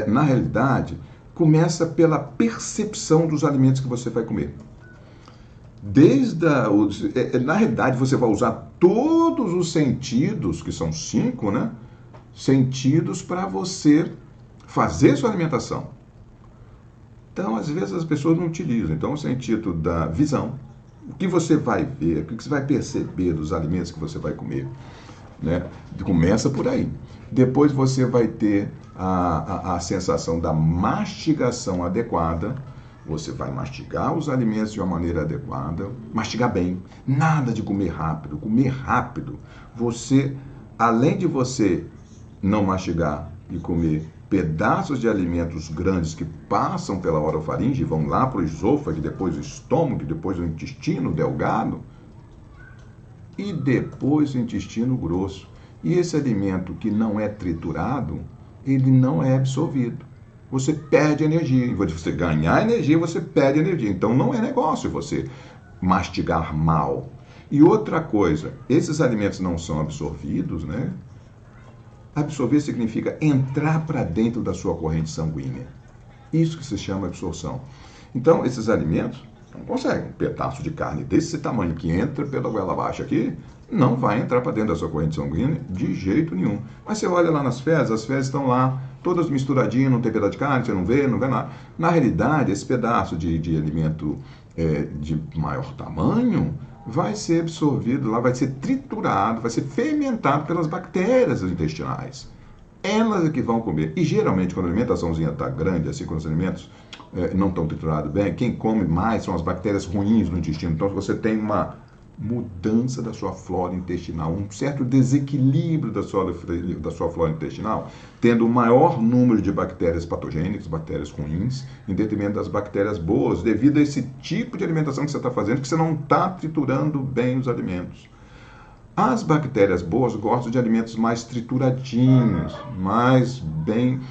na realidade, começa pela percepção dos alimentos que você vai comer. Na realidade, você vai usar todos os sentidos, que são 5, né? Sentidos para você fazer sua alimentação. Então, às vezes, as pessoas não utilizam. Então, o sentido da visão, o que você vai ver, o que você vai perceber dos alimentos que você vai comer, né? Começa por aí. Depois você vai ter a sensação da mastigação adequada. Você vai mastigar os alimentos de uma maneira adequada, mastigar bem, nada de comer rápido. Comer rápido, além de você não mastigar e comer pedaços de alimentos grandes que passam pela orofaringe, vão lá para o esôfago, depois o estômago, depois o intestino delgado e depois o intestino grosso. E esse alimento que não é triturado, ele não é absorvido. Você perde energia. Em vez de você ganhar energia, você perde energia. Então não é negócio você mastigar mal. E outra coisa, esses alimentos não são absorvidos, né? Absorver significa entrar para dentro da sua corrente sanguínea. Isso que se chama absorção. Então, esses alimentos não conseguem. Um pedaço de carne desse tamanho que entra pela goela abaixo aqui, não vai entrar para dentro da sua corrente sanguínea de jeito nenhum. Mas você olha lá nas fezes, as fezes estão lá, todas misturadinhas, não tem pedaço de carne, você não vê nada. Na realidade, esse pedaço de alimento de maior tamanho vai ser absorvido lá, vai ser triturado, vai ser fermentado pelas bactérias intestinais. Elas é que vão comer. E geralmente, quando a alimentaçãozinha está grande, assim, quando os alimentos não estão triturados bem, quem come mais são as bactérias ruins no intestino. Então, você tem uma mudança da sua flora intestinal, um certo desequilíbrio da sua flora intestinal, tendo o maior número de bactérias patogênicas, bactérias ruins, em detrimento das bactérias boas, devido a esse tipo de alimentação que você está fazendo, que você não está triturando bem os alimentos. As bactérias boas gostam de alimentos mais trituradinhos, mais bem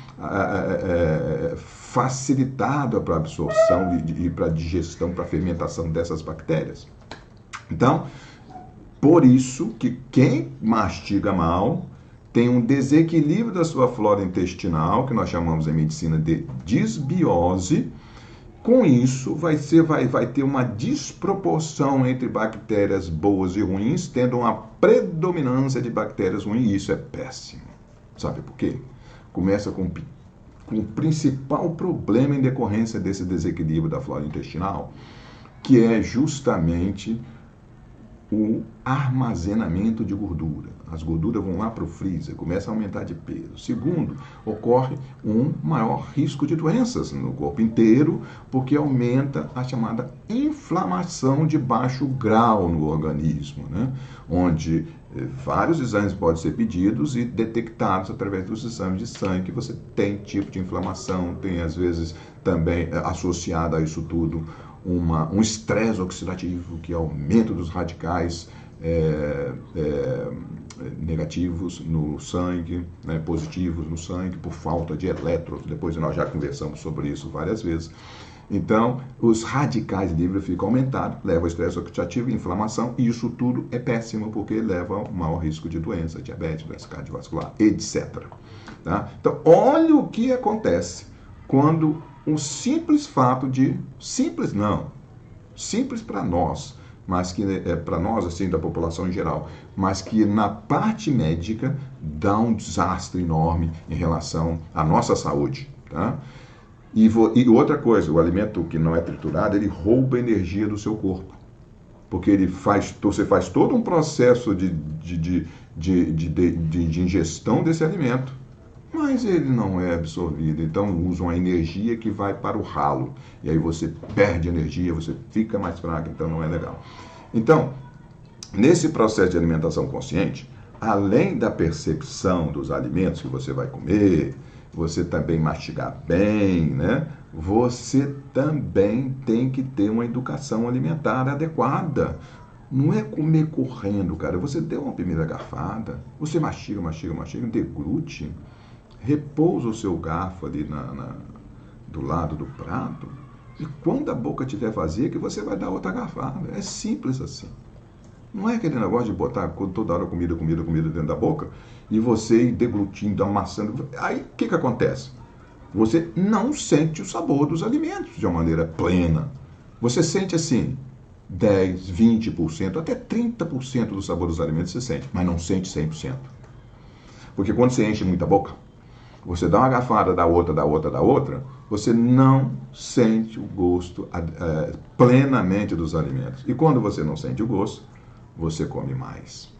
facilitado para a absorção e para a digestão, para a fermentação dessas bactérias. Então, por isso que quem mastiga mal tem um desequilíbrio da sua flora intestinal, que nós chamamos em medicina de disbiose. Com isso, vai ter uma desproporção entre bactérias boas e ruins, tendo uma predominância de bactérias ruins, e isso é péssimo. Sabe por quê? Começa com o principal problema em decorrência desse desequilíbrio da flora intestinal, que é justamente o armazenamento de gordura. As gorduras vão lá para o freezer, começa a aumentar de peso. Segundo, ocorre um maior risco de doenças no corpo inteiro, porque aumenta a chamada inflamação de baixo grau no organismo, né? Onde vários exames podem ser pedidos e detectados através dos exames de sangue que você tem tipo de inflamação, tem às vezes também associado a isso tudo um estresse oxidativo, que é o aumento dos radicais negativos no sangue, né, positivos no sangue, por falta de elétrons. Depois nós já conversamos sobre isso várias vezes. Então, os radicais livres ficam aumentados, leva ao estresse oxidativo, inflamação, e isso tudo é péssimo, porque leva ao maior risco de doença, diabetes, doença cardiovascular, etc. Tá? Então, olha o que acontece quando um simples fato simples para nós, mas que para nós, assim, da população em geral, mas que na parte médica dá um desastre enorme em relação à nossa saúde, tá? E outra coisa, o alimento que não é triturado, ele rouba a energia do seu corpo, porque você faz todo um processo de ingestão desse alimento, mas ele não é absorvido, então usam a energia que vai para o ralo, e aí você perde energia, você fica mais fraco, então não é legal. Então, nesse processo de alimentação consciente, além da percepção dos alimentos que você vai comer, você também mastigar bem, né? Você também tem que ter uma educação alimentar adequada. Não é comer correndo, cara. Você deu uma primeira garfada, você mastiga, deglute, repousa o seu garfo ali do lado do prato, e quando a boca estiver vazia, que você vai dar outra garfada. É simples assim. Não é aquele negócio de botar toda hora comida dentro da boca, e você ir deglutindo, amassando. Aí, o que acontece? você não sente o sabor dos alimentos de uma maneira plena. Você sente assim, 10, 20%, até 30% do sabor dos alimentos você sente, mas não sente 100%. Porque quando você enche muita boca, você dá uma garfada da outra, você não sente o gosto plenamente dos alimentos. E quando você não sente o gosto, você come mais.